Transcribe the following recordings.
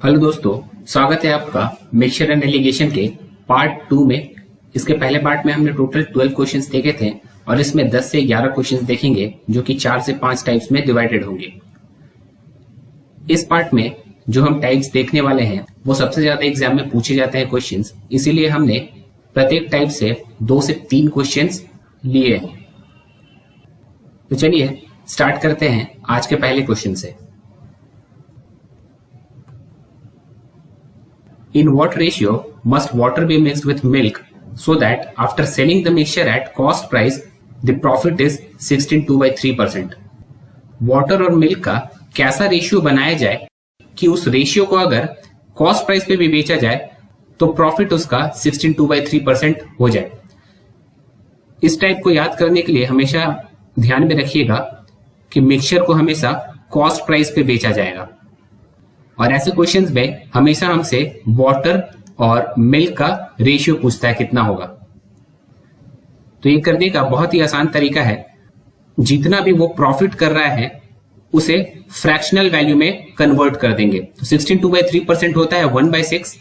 Hello दोस्तों, स्वागत है आपका मिक्सचर एंड एलिगेशन के पार्ट 2 में। इसके पहले पार्ट में हमने टोटल 12 क्वेश्चंस देखे थे और इसमें 10 से 11 क्वेश्चंस देखेंगे जो कि 4 से 5 टाइप्स में डिवाइडेड होंगे। इस पार्ट में जो हम टाइप्स देखने वाले हैं वो सबसे ज्यादा एग्जाम में पूछे जाते हैं क्वेश्चंस, इसीलिए हमने प्रत्येक टाइप से 2 से 3 क्वेश्चंस लिए हैं। तो चलिए स्टार्ट करते हैं आज के पहले क्वेश्चन से। In what ratio must water be mixed with milk so that after selling the mixture at cost price, the profit is 16/3%? Water और मिल्क का कैसा रेशियो बनाया जाए कि उस रेशियो को अगर कॉस्ट प्राइस पे भी बेचा जाए तो प्रॉफिट उसका 16/3% हो जाए। इस टाइप को याद करने के लिए हमेशा ध्यान में रखिएगा कि मिक्सचर को हमेशा कॉस्ट प्राइस पे बेचा जाएगा और ऐसे क्वेश्चंस में हमेशा हमसे वाटर और मिल्क का रेशियो पूछता है कितना होगा। तो ये करने का बहुत ही आसान तरीका है, जितना भी वो प्रॉफिट कर रहा है उसे फ्रैक्शनल वैल्यू में कन्वर्ट कर देंगे। तो 16/3% होता है 1/6।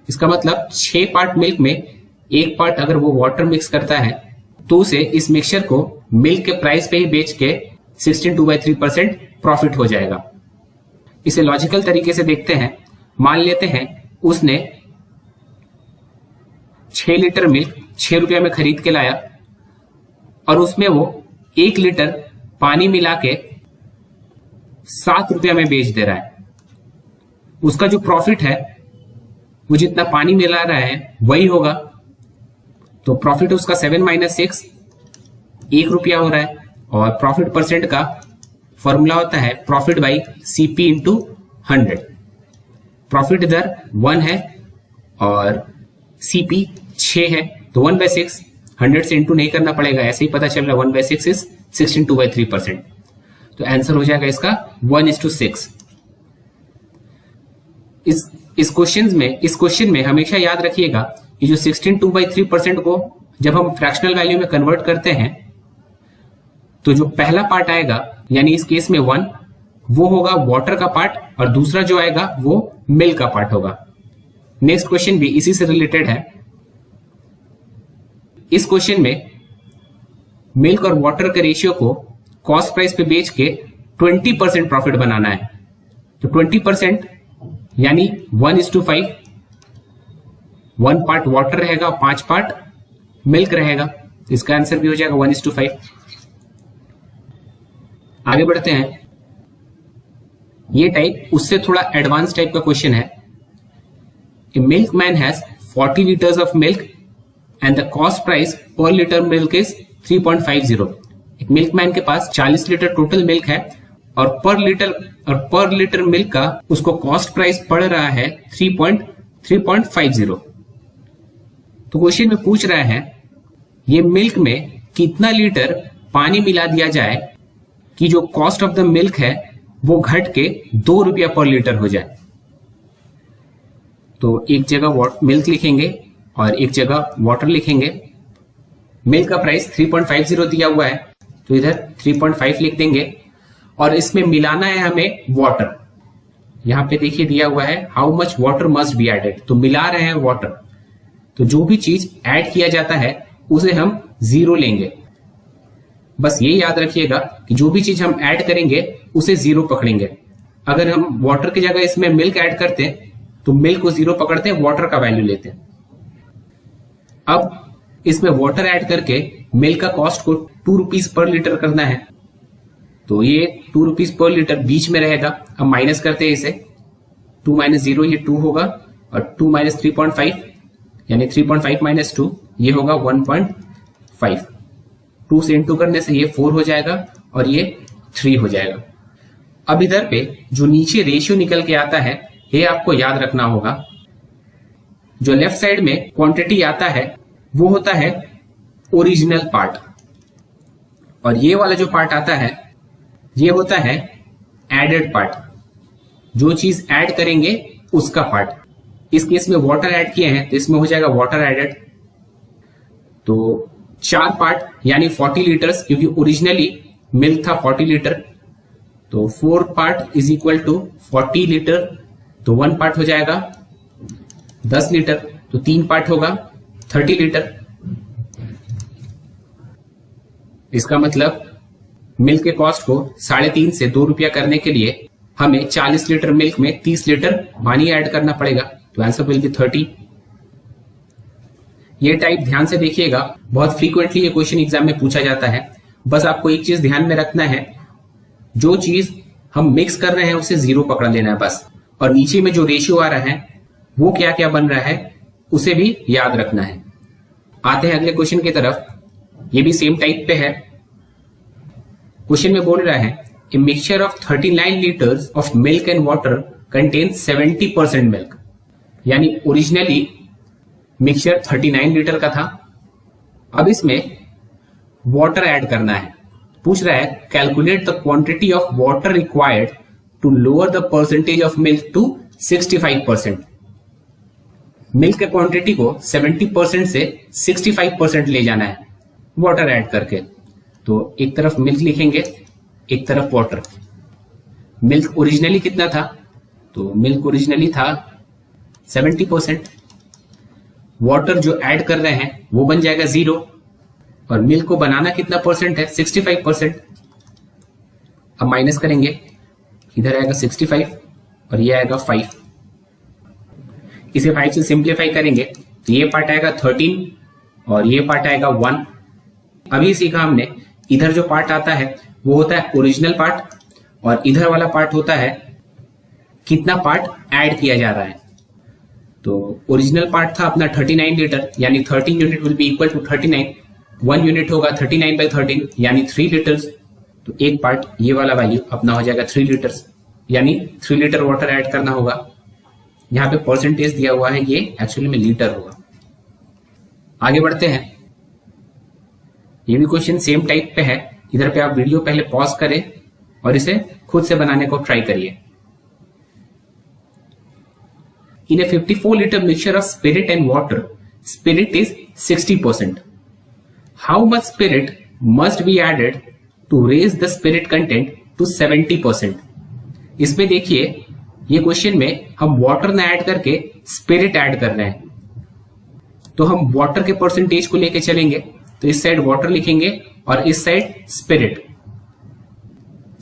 इसका मतलब 6 पार्ट मिल्क में 1 पार्ट अगर वो वाटर मिक्स करता है तो उसे इस मिक्सचर को मिल्क के प्राइस पे ही बेच के 16/3% प्रॉफिट हो जाएगा। इसे लॉजिकल तरीके से देखते हैं। मान लेते हैं उसने 6 लीटर मिल्क 6 रुपया में खरीद के लाया और उसमें वो 1 लीटर पानी मिला के 7 रुपया में बेच दे रहा है। उसका जो प्रॉफिट है वो जितना पानी मिला रहा है वही होगा। तो प्रॉफिट उसका 7 - 6 1 रुपया हो रहा है और प्रॉफिट परसेंट का फॉर्मूला होता है profit by CP into 100। Profit इधर 1 है और CP 6 है, तो 1/6 100 से इंटू नहीं करना पड़ेगा, ऐसे ही पता चल रहा है 1/6 इज 16/3%। तो आंसर हो जाएगा इसका 1:6। इस क्वेश्चन में हमेशा याद रखिएगा कि जो 16/3% को जब हम फ्रैक्शनल वैल्यू में कन्वर्ट करते हैं तो जो पहला पार्ट आएगा यानी इस केस में 1 वो होगा वाटर का पार्ट और दूसरा जो आएगा वो मिल्क का पार्ट होगा। नेक्स्ट क्वेश्चन भी इसी से रिलेटेड है। इस क्वेश्चन में मिल्क और वाटर के रेशियो को कॉस्ट प्राइस पे बेच के 20% प्रॉफिट बनाना है। तो 20% यानी 1:5, 1 पार्ट वाटर रहेगा, 5 पार्ट मिल्क रहेगा। इसका आंसर भी हो जाएगा 1:5। आगे बढ़ते हैं। ये टाइप उससे थोड़ा एडवांस टाइप का क्वेश्चन है। A milkman has 40 litres of milk and the cost price per litre milk is 3.50। एक मिल्क मैन के पास 40 लीटर टोटल मिल्क है और पर लीटर मिल्क का उसको कॉस्ट प्राइस पड़ रहा है 3.50। तो क्वेश्चन में पूछ रहा है ये मिल्क में कितना लीटर पानी मिला दिया जाए कि जो कॉस्ट ऑफ द मिल्क है वो घट के 2 रुपया पर लीटर हो जाए। तो एक जगह मिल्क लिखेंगे और एक जगह वाटर लिखेंगे। मिल्क का प्राइस 3.50 दिया हुआ है तो इधर 3.5 लिख देंगे और इसमें मिलाना है हमें वाटर। यहां पे देखिए दिया हुआ है how much water must be added, तो मिला रहे हैं वाटर। तो जो भी चीज ऐड किया जाता है उसे हम 0 लेंगे। बस ये याद रखिएगा कि जो भी चीज हम ऐड करेंगे उसे 0 पकड़ेंगे। अगर हम वाटर की जगह इसमें मिल्क ऐड करते हैं तो मिल्क को 0 पकड़ते हैं, वाटर का वैल्यू लेते हैं। अब इसमें वाटर ऐड करके मिल्क का कॉस्ट को 2 रुपीज पर लीटर करना है। तो ये 2 रुपीज पर लीटर बीच में रहेगा। अब माइनस करते हैं इसे, 2 - 0 ये 2 होगा और 2 - 3.5 यानी 3.5 - 2 ये होगा 1.5। 2 से इंटू करने से ये 4 हो जाएगा और ये 3 हो जाएगा। अब इधर पे जो नीचे रेशियो निकल के आता है ये आपको याद रखना होगा। जो लेफ्ट साइड में क्वांटिटी आता है वो होता है ओरिजिनल पार्ट और ये वाला जो पार्ट आता है ये होता है एडेड पार्ट। जो चीज ऐड करेंगे उसका पार्ट। इस केस में वाटर ऐड किए हैं तो इसमें हो जाएगा वाटर एडेड। तो 4 पार्ट यानी 40 लीटर्स, क्योंकि ओरिजिनली मिल्क था 40 लीटर, तो 4 part is equal to 40 litre तो 1 पार्ट हो जाएगा 10 लीटर, तो 3 पार्ट होगा 30 लीटर। इसका मतलब मिल्क के कॉस्ट को 3.5 से 2 रुपया करने के लिए हमें 40 लीटर मिल्क में 30 लीटर पानी ऐड करना पड़ेगा। तो आंसर विल बी 30। ये टाइप ध्यान से देखिएगा, बहुत फ्रीक्वेंटली ये क्वेश्चन एग्जाम में पूछा जाता है। बस आपको एक चीज ध्यान में रखना है, जो चीज हम मिक्स कर रहे हैं उसे 0 पकड़ लेना है बस, और नीचे में जो रेशियो आ रहा है वो क्या क्या बन रहा है उसे भी याद रखना है। आते हैं अगले क्वेश्चन की तरफ। ये भी सेम टाइप पे है। क्वेश्चन में बोल रहा है A mixture of 39 liters of milk and water contains 70% milk। यानी ओरिजिनली मिक्सचर 39 लीटर का था, अब इसमें वाटर ऐड करना है। पूछ रहा है calculate the quantity of water required to lower the percentage of milk to 65%। Milk के क्वांटिटी को 70% से 65% ले जाना है वाटर ऐड करके। तो एक तरफ मिल्क लिखेंगे, एक तरफ वाटर। मिल्क ओरिजिनली कितना था? तो मिल्क ओरिजिनली था 70%। वाटर जो ऐड कर रहे हैं वो बन जाएगा 0, और मिल्क को बनाना कितना परसेंट है? 65%। अब माइनस करेंगे, इधर आएगा 65 और ये आएगा 5। इसे 5 से सिंप्लीफाई करेंगे तो ये पार्ट आएगा 13 और ये पार्ट आएगा 1। अभी सीखा हमने, इधर जो पार्ट आता है वो होता है ओरिजिनल पार्ट, और इधर वाला पार्ट होता है कितना पार्ट ऐड किया जा रहा है। तो ओरिजिनल पार्ट था अपना 39 लीटर, यानी 13 unit will be equal to 39। 1 unit होगा 39/13 यानी 3 लीटर्स। तो एक पार्ट ये वाला वैल्यू अपना हो जाएगा 3 लीटर्स, यानी 3 लीटर वाटर ऐड करना होगा। यहाँ पे परसेंटेज दिया हुआ है, ये एक्चुअली में लीटर होगा। आगे बढ़ते हैं। ये भी क्वेश्चन सेम टाइप पे है। इधर पे आप वीडियो पहले पॉज करें और इसे खुद से बनाने को ट्राई करिए। In a 54 liter mixture of spirit and water, spirit is 60%. How much spirit must be added to raise the spirit content to 70%? इसमें देखिए, ये क्वेश्चन में हम वाटर ना ऐड करके स्पिरिट ऐड कर रहे हैं, तो हम वाटर के परसेंटेज को लेके चलेंगे। तो इस साइड वाटर लिखेंगे और इस साइड स्पिरिट।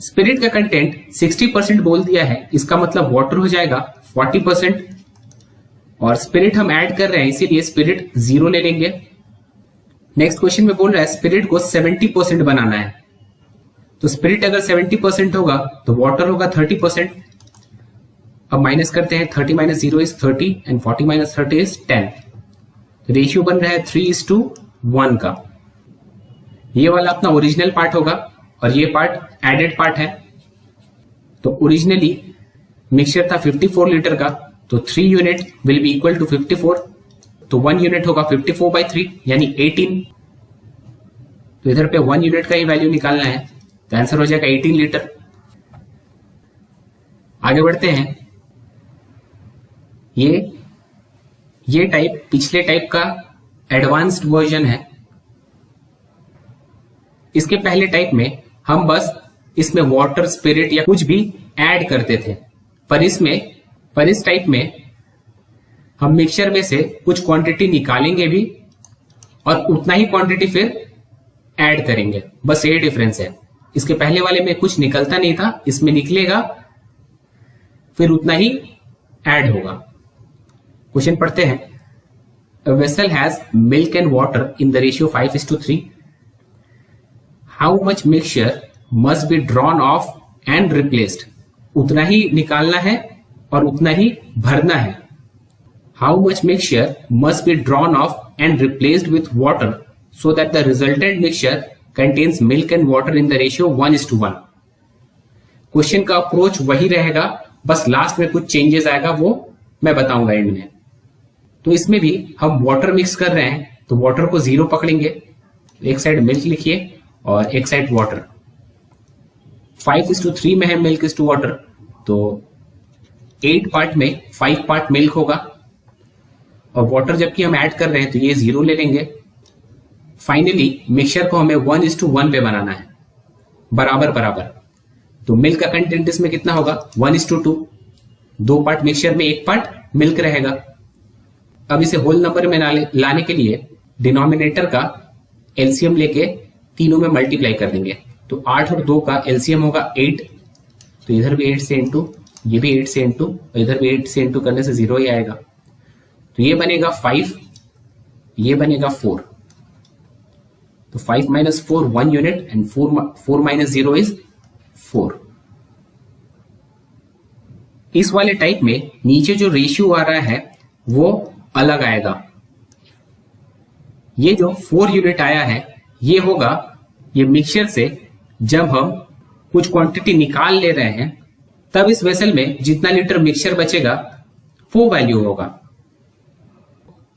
स्पिरिट का कंटेंट 60% बोल दिया है, इसका मतलब वाटर हो जाएगा 40%, और स्पिरिट हम ऐड कर रहे हैं इसीलिए स्पिरिट 0 ले लेंगे। नेक्स्ट क्वेश्चन में बोल रहा है स्पिरिट को 70% बनाना है। तो स्पिरिट अगर 70% होगा तो वाटर होगा 30%। अब माइनस करते हैं, 30 minus 0 is 30 and 40 minus 30 is 10। Ratio बन रहा है 3:1 का। ये वाला अपना ओरिजिनल पार्ट होगा और ये पार्ट एडेड पार्ट है। तो ओरिजिनली मिक्सचर था 54 लीटर का, तो 3 unit will be equal to 54। तो 1 यूनिट होगा 54/3 यानी 18। तो इधर पे 1 यूनिट का ही वैल्यू निकालना है, तो आंसर हो जाएगा 18 लीटर। आगे बढ़ते हैं। ये टाइप पिछले टाइप का एडवांस्ड वर्जन है। इसके पहले टाइप में हम बस इसमें वाटर, स्पिरिट या कुछ भी ऐड करते थे, पर इस टाइप में हम मिक्सचर में से कुछ क्वांटिटी निकालेंगे भी और उतना ही क्वांटिटी फिर ऐड करेंगे। बस ये डिफरेंस है। इसके पहले वाले में कुछ निकलता नहीं था, इसमें निकलेगा फिर उतना ही ऐड होगा। क्वेश्चन पढ़ते हैं। A vessel has milk and water in the ratio 5:3. How much mixture must be drawn off and replaced? उतना ही निकालना है और उतना ही भरना है। How much mixture must be drawn off and replaced with water so that the resultant mixture contains milk and water in the ratio 1:1? Question का approach वही रहेगा, बस लास्ट में कुछ चेंजेस आएगा, वो मैं बताऊंगा एंड में। तो इसमें भी हम वाटर मिक्स कर रहे हैं, तो वाटर को 0 पकड़ेंगे, एक साइड मिल्क लिखिए और एक साइड वाटर। 5:3 में है मिल्क इज टू वाटर, तो 8 पार्ट में 5 पार्ट मिल्क होगा, और वाटर जबकि हम ऐड कर रहे हैं तो ये 0 ले लेंगे। फाइनली मिक्सचर को हमें 1:1 पे बनाना है, बराबर बराबर। तो मिल्क का कंटेंट इसमें कितना होगा? 1:2। 2 पार्ट मिक्सचर में 1 पार्ट मिल्क रहेगा। अब इसे होल नंबर में लाने के लिए डिनोमिनेटर का एलसीएम लेके तीनों में मल्टीप्लाई कर देंगे। तो 8 और 2 का एलसीएम होगा 8, तो इधर भी 8 से इंटू, ये भी 8 से इंटू, और इधर भी 8 से इंटू करने से 0 ही आएगा। तो ये बनेगा 5, ये बनेगा 4। तो 5 minus 4 1 unit and 4 minus 0 is 4। इस वाले टाइप में नीचे जो रेशियो आ रहा है वो अलग आएगा। ये जो 4 यूनिट आया है ये होगा ये मिक्सचर से जब हम कुछ क्वांटिटी निकाल ले रहे हैं तब इस वेसल में जितना लीटर मिक्सचर बचेगा वो वैल्यू होगा।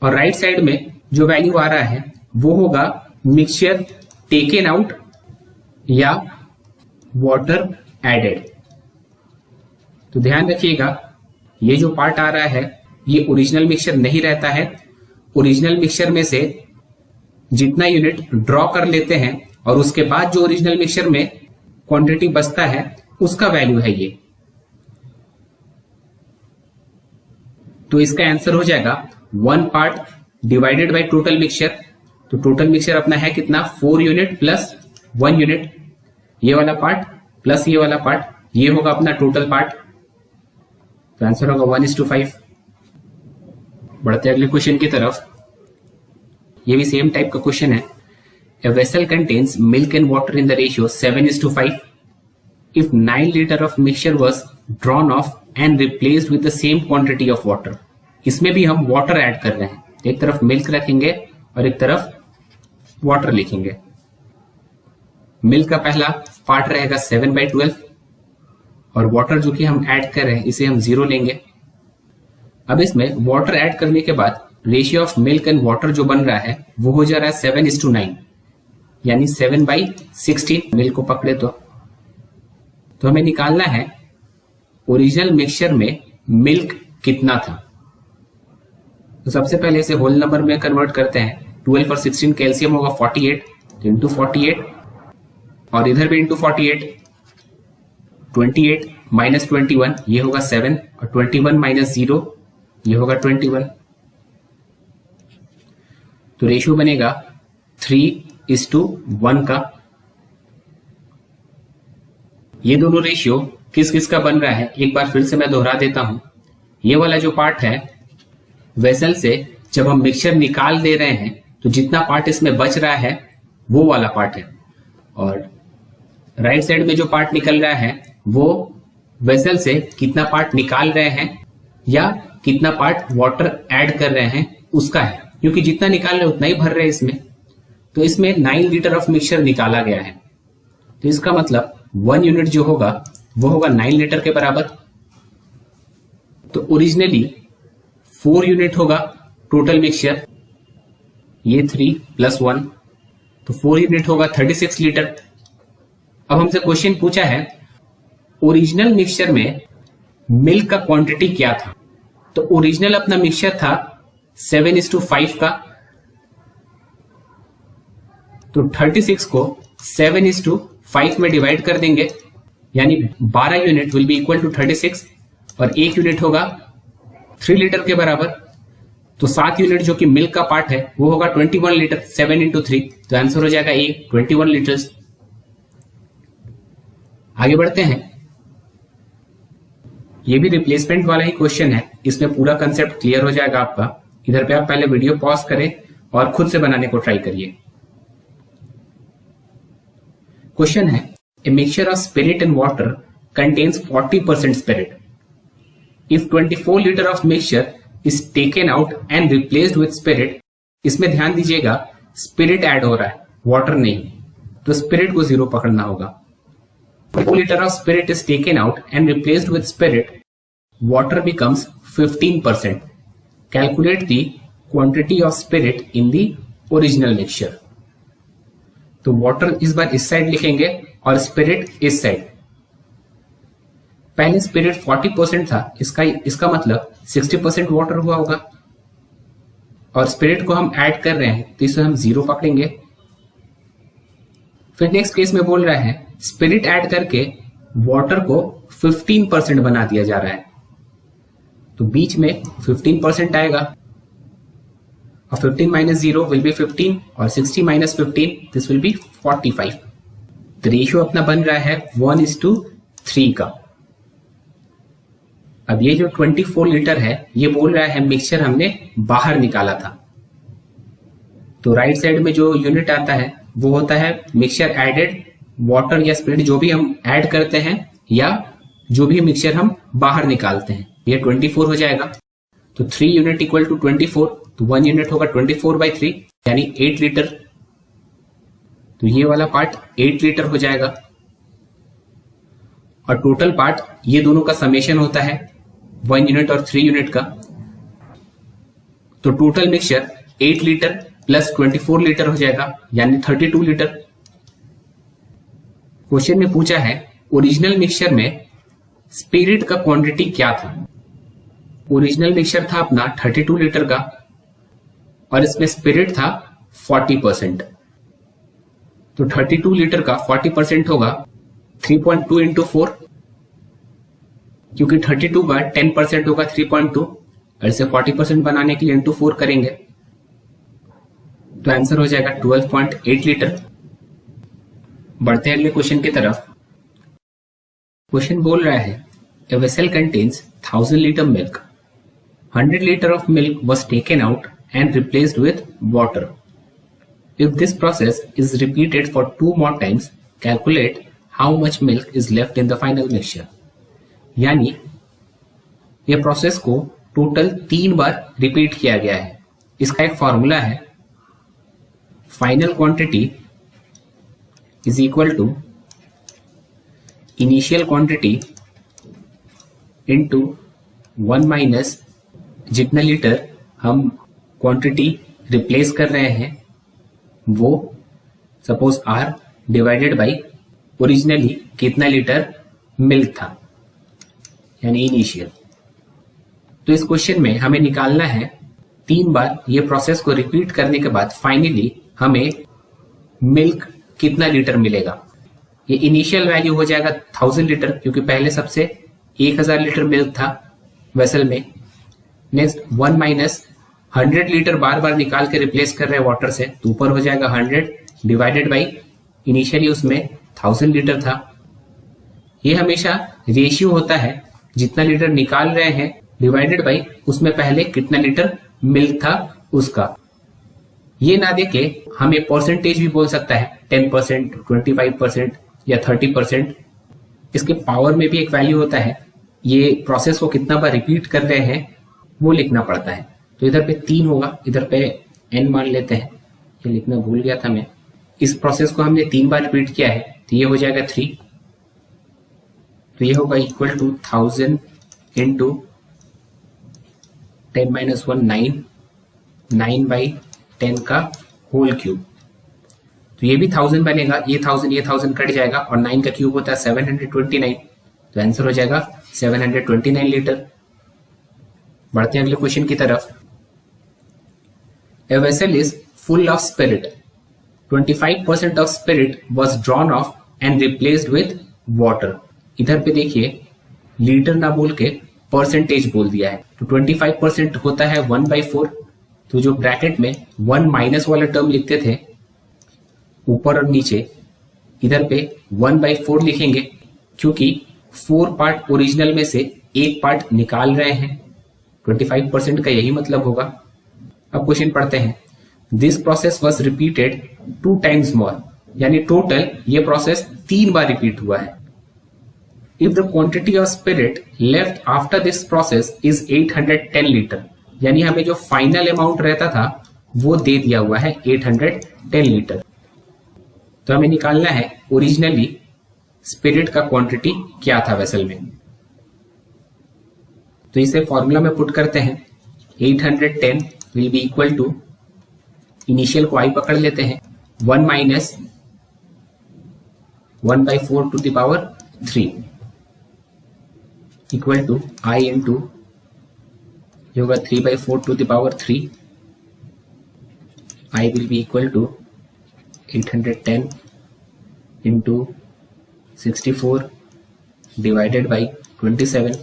और राइट साइड में जो वैल्यू आ रहा है वो होगा मिक्सचर टेकन आउट या वाटर एडेड। तो ध्यान रखिएगा ये जो पार्ट आ रहा है ये ओरिजिनल मिक्सचर नहीं रहता है। ओरिजिनल मिक्सचर में से जितना यूनिट ड्रॉ कर लेते हैं और उसके बाद जो ओरिजिनल मिक्सचर में क्वांटिटी बचता है उसका वैल्यू है ये। तो इसका आंसर हो जाएगा 1 part divided by total mixture. तो टोटल मिक्सचर अपना है कितना 4 यूनिट प्लस 1 यूनिट, ये वाला पार्ट प्लस ये वाला पार्ट, ये होगा अपना टोटल पार्ट। तो आंसर होगा 1:5। बढ़ते अगले क्वेश्चन की तरफ। ये भी सेम टाइप का क्वेश्चन है। A vessel contains milk and water in the ratio 7:5. If 9 liter of mixture was drawn off and replaced with the same quantity of water. इसमें भी हम वाटर ऐड कर रहे हैं। एक तरफ मिल्क रखेंगे और एक तरफ वाटर लिखेंगे। मिल्क का पहला पार्ट रहेगा 7/12 और वाटर जो कि हम ऐड कर रहे हैं इसे हम 0 लेंगे। अब इसमें वाटर ऐड करने के बाद ratio of milk and water जो बन रहा है वो हो जा रहा है 7:9, यानी 7/16। मिल्क को पकड़े तो हमें निकालना है ओरिजिनल मिक्सचर में मिल्क कितना था। तो सबसे पहले इसे होल नंबर में कन्वर्ट करते हैं। 12 और 16 कैल्शियम होगा 48, तो इंटू 48 और इधर भी इंटू 48। 28 माइनस 21 ये होगा 7 और 21 माइनस 0 ये होगा 21। तो रेशियो बनेगा 3:1 का। ये दोनों रेशियो किस किस का बन रहा है एक बार फिर से मैं दोहरा देता हूं। ये वाला जो पार्ट है वेसल से जब हम मिक्सचर निकाल दे रहे हैं तो जितना पार्ट इसमें बच रहा है वो वाला पार्ट है, और राइट साइड में जो पार्ट निकल रहा है वो वेसल से कितना पार्ट निकाल रहे हैं या कितना पार्ट वाटर ऐड कर रहे हैं उसका है, क्योंकि जितना निकाल रहे उतना ही भर रहे हैं इसमें। तो इसमें 9 लीटर ऑफ मिक्सचर निकाला गया है, तो इसका मतलब 1 यूनिट जो होगा वो होगा 9 लीटर के बराबर। तो ओरिजिनली 4 यूनिट होगा टोटल मिक्सचर, ये 3 + 1, तो 4 यूनिट होगा 36 लीटर। अब हमसे क्वेश्चन पूछा है ओरिजिनल मिक्सचर में मिल्क का क्वांटिटी क्या था। तो ओरिजिनल अपना मिक्सचर था 7:5 का, तो 36 को 7:5 में डिवाइड कर देंगे, यानी 12 unit will be equal to 36 और 1 यूनिट होगा 3 लीटर के बराबर। तो 7 यूनिट जो कि मिल्क का पार्ट है वो होगा 21 लीटर। 7 × 3, तो आंसर हो जाएगा ए 21 लीटर्स। आगे बढ़ते हैं। ये भी रिप्लेसमेंट वाला ही क्वेश्चन है, इसमें पूरा कंसेप्ट क्लियर हो जाएगा आपका। इधर पे आप पहले वीडियो पॉज करें और खुद से बनाने को ट्राई करिए। क्वेश्चन है a mixture of spirit and water contains 40% spirit. If 24 litre of mixture is taken out and replaced with spirit. इसमें ध्यान दीजिएगा स्पिरिट ऐड हो रहा है, वाटर नहीं, तो स्पिरिट को 0 पकड़ना होगा। 4 liter of spirit is taken out and replaced with spirit, water becomes 15%. Calculate the quantity of spirit in the original mixture. तो water इस बार इस साइड लिखेंगे और spirit इस साइड। पहले spirit 40% था, इसका मतलब 60% water हुआ होगा, और spirit को हम ऐड कर रहे हैं तो इसे हम 0 पकड़ेंगे। फिर नेक्स्ट केस में बोल रहा है स्पिरिट ऐड करके वाटर को 15% बना दिया जा रहा है, तो बीच में 15% आएगा और 15 माइनस 0 विल बी 15 और 60 माइनस 15 दिस विल बी 45। तो रेशियो अपना बन रहा है 1:3 का। अब ये जो 24 लीटर है ये बोल रहा है मिक्सचर हमने बाहर निकाला था। तो राइट साइड में जो यूनिट आता है वो होता है मिक्सचर एडेड, वाटर या स्पिरिट जो भी हम ऐड करते हैं या जो भी मिक्सचर हम बाहर निकालते हैं, ये 24 हो जाएगा। तो 3 यूनिट इक्वल टू 24, तो 1 यूनिट होगा 24/3 यानी 8 लीटर। तो ये वाला पार्ट 8 लीटर हो जाएगा और टोटल पार्ट ये दोनों का समेशन होता है 1 यूनिट और 3 यूनिट का। तो total mixture 8 litre plus 24 litre हो जाएगा यानी 32 लीटर। क्वेश्चन में पूछा है ओरिजिनल मिक्सचर में स्पिरिट का क्वांटिटी क्या था। ओरिजिनल मिक्सचर था अपना 32 लीटर का और इसमें स्पिरिट था 40%। तो 32 लीटर का 40% होगा 3.2 इंटू 4, क्योंकि 32 का 10% होगा 3.2 और इसे 40% बनाने के लिए इंटू 4 करेंगे तो आंसर हो जाएगा 12.8 लीटर। बढ़ते हैं अगले क्वेश्चन की तरफ। क्वेश्चन बोल रहा है A vessel contains 1000 liter milk. 100 liter of milk was taken out and replaced with water. If this process is repeated for 2 more times, calculate how much milk is left in the final mixture. यानी ये process को total 3 बार repeat किया गया है। इसका एक formula है final quantity is equal to initial quantity into 1 minus जितना लीटर हम क्वांटिटी रिप्लेस कर रहे हैं वो suppose R divided by originally कितना लीटर मिल्क था यानी इनिशियल। तो इस क्वेश्चन में हमें निकालना है 3 बार ये प्रोसेस को रिपीट करने के बाद फाइनली हमें मिल्क कितना लीटर मिलेगा। ये इनिशियल वैल्यू हो जाएगा 1000 लीटर क्योंकि पहले सबसे 1000 लीटर मिल्क था वेसल में। नेक्स्ट 1 माइनस 100 लीटर बार बार निकाल के रिप्लेस कर रहे हैं वाटर से, तो ऊपर हो जाएगा 100 डिवाइडेड बाई इनिशियली उसमें 1000 लीटर था। ये हमेशा रेशियो होता है जितना लीटर निकाल रहे हैं डिवाइडेड बाई उसमें पहले कितना लीटर मिल्क था उसका। ये ना देके हमें परसेंटेज भी बोल सकता है 10%, 25% या 30%। इसके पावर में भी एक वैल्यू होता है, ये प्रोसेस को कितना बार रिपीट कर रहे हैं वो लिखना पड़ता है। तो इधर पे 3 होगा, इधर पे n मान लेते हैं, ये लिखना भूल गया था मैं। इस प्रोसेस को हमने 3 बार रिपीट किया है तो ये हो जाएगा 3। तो ये होगा इक्वल टू 1000 इंटू 10 माइनस 1 9/10 का होल क्यूब। तो ये भी 1000 बनेगा, ये 1000 कट जाएगा और 9 का क्यूब होता है 729। तो आंसर हो जाएगा 729 लीटर। बढ़ते हैं अगले क्वेश्चन की तरफ। A vessel is full of spirit. 25% of spirit was drawn off and replaced with water. इधर पे देखिए लीटर ना बोल के परसेंटेज बोल दिया है। तो 25% होता है 1/4। तो जो ब्रैकेट में 1 माइनस वाला टर्म लिखते थे ऊपर और नीचे, इधर पे 1/4 लिखेंगे क्योंकि 4 पार्ट ओरिजिनल में से 1 पार्ट निकाल रहे हैं। 25% का यही मतलब होगा। अब क्वेश्चन पढ़ते हैं। This process was repeated 2 times more, यानी टोटल ये प्रोसेस 3 बार रिपीट हुआ है। If the quantity of spirit left after this process is 810 litre, यानी हमें जो फाइनल अमाउंट रहता था वो दे दिया हुआ है 810 लीटर। तो हमें निकालना है ओरिजिनली स्पिरिट का क्वांटिटी क्या था वेसल में। तो इसे फॉर्मूला में पुट करते हैं। 810 will be equal to initial को i पकड़ लेते हैं 1 minus 1/4 to the power 3 equal to i into ये होगा 3/4 to the power 3। i will be equal to 810 into 64 divided by 27।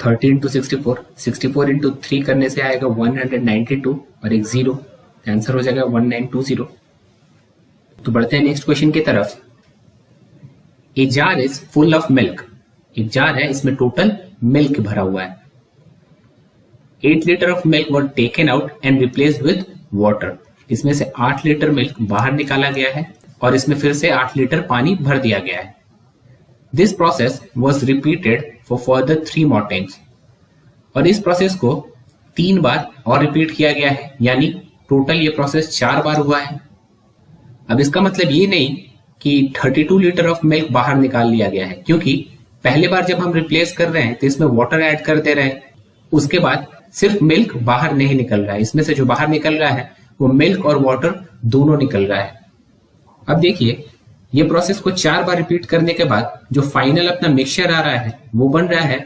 30 into 64 into 3 करने से आएगा 192 और एक 0, आंसर हो जाएगा 1920। तो बढ़ते हैं नेक्स्ट क्वेश्चन की तरफ। A jar is full of milk, एक जार है, इसमें टोटल मिल्क भरा हुआ है। 8 litre of milk were taken out and replaced with water, इसमें से 8 लीटर मिल्क बाहर निकाला गया है और इसमें फिर से 8 लीटर पानी भर दिया गया है। This process was repeated for further 3 more times, और इस प्रोसेस को 3 बार और रिपीट किया गया है, यानी टोटल ये प्रोसेस 4 बार हुआ है। अब इसका मतलब ये नहीं कि 32 लीटर ऑफ मिल्क बाहर निकाल लिया गया है, क्योंकि पहले बार जब हम रिप्लेस कर रहे हैं तो इसमें वाटर ऐड कर दे रहे हैं, उसके बाद सिर्फ मिल्क बाहर नहीं निकल रहा है, इसमें से जो बाहर निकल रहा है वो मिल्क और वाटर दोनों निकल रहा है। अब देखिए, ये प्रोसेस को 4 बार रिपीट करने के बाद जो फाइनल अपना मिक्सचर आ रहा है वो बन रहा है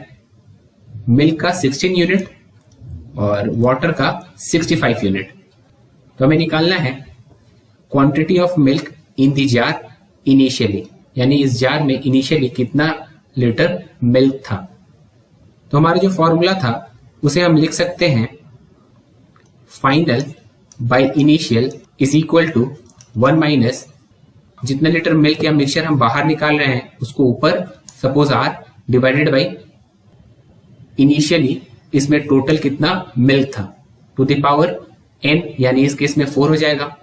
मिल्क का 16 यूनिट और वाटर का 65 यूनिट। तो हमें निकालना है quantity of milk in the jar initially, यानी इस जार में इनिशियली कितना लीटर मिल्क था। तो हमारा जो फॉर्मूला था उसे हम लिख सकते हैं final by initial is equal to 1 minus जितना लीटर मिल्क या मिक्सचर हम बाहर निकाल रहे हैं उसको ऊपर, suppose R, divided by initially इसमें टोटल कितना मिल्क था, टू द पावर n, यानी इस केस में 4 हो जाएगा।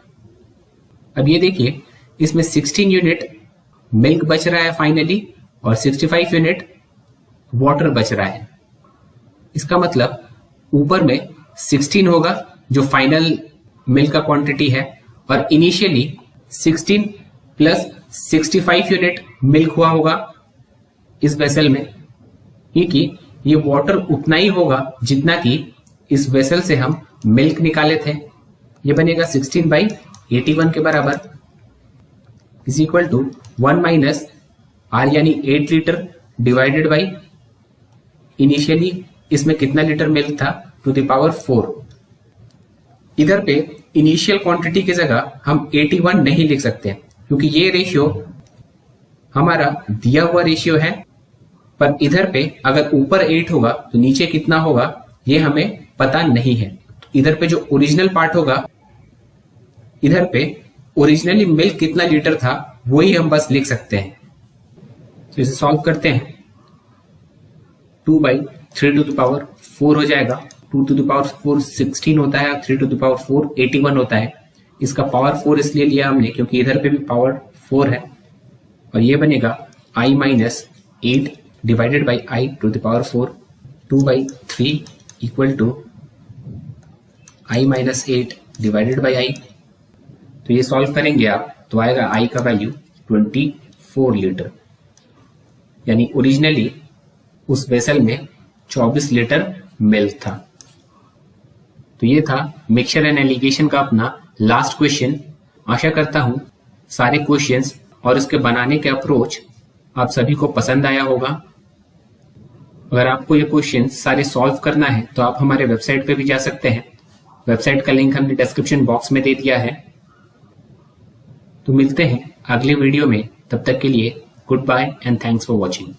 अब ये देखिए, इसमें 16 यूनिट मिल्क बच रहा है फाइनली और 65 यूनिट वाटर बच रहा है। इसका मतलब ऊपर में 16 होगा जो फाइनल मिल्क का क्वांटिटी है, और इनिशियली 16 प्लस 65 यूनिट मिल्क हुआ होगा इस वेसल में, क्योंकि ये वाटर उतना ही होगा जितना कि इस वेसल से हम मिल्क निकाले थे। ये बनेगा 16/81 के बराबर, is equal to 1 minus R, यानी 8 लीटर डिवाइडेड बाई इनिशियली इसमें कितना लीटर मिल्क था, टू द पावर 4। इधर पे इनिशियल क्वांटिटी की जगह हम 81 नहीं लिख सकते, क्योंकि ये रेशियो हमारा दिया हुआ रेशियो है, पर इधर पे अगर ऊपर 8 होगा तो नीचे कितना होगा ये हमें पता नहीं है। इधर पे जो ओरिजिनल पार्ट होगा, इधर पे ओरिजिनली मिल्क कितना लीटर था वही हम बस लिख सकते हैं। तो इसे सॉल्व करते हैं, 2/3 टू द पावर 4 हो जाएगा। 2 टू द पावर 4 16 होता है, 3 टू द पावर 4 81 होता है। इसका पावर 4 इसलिए लिया हमने क्योंकि इधर पे भी पावर 4 है, और ये बनेगा I minus 8 divided by I to the power 4, 2/3 equal to I minus 8 divided by I। तो ये सॉल्व करेंगे आप तो आएगा I का वैल्यू 24 लीटर, यानी ओरिजिनली उस वेसल में 24 लीटर मिल्क था। तो ये था मिक्सचर एंड एलिगेशन का अपना लास्ट क्वेश्चन। आशा करता हूं सारे क्वेश्चंस और इसके बनाने के अप्रोच आप सभी को पसंद आया होगा। अगर आपको ये क्वेश्चंस सारे सॉल्व करना है तो आप हमारे वेबसाइट पे भी जा सकते हैं। वेबसाइट का लिंक हमने डिस्क्रिप्शन बॉक्स में दे दिया है। तो मिलते हैं अगले वीडियो में, तब तक के लिए goodbye and thanks for watching.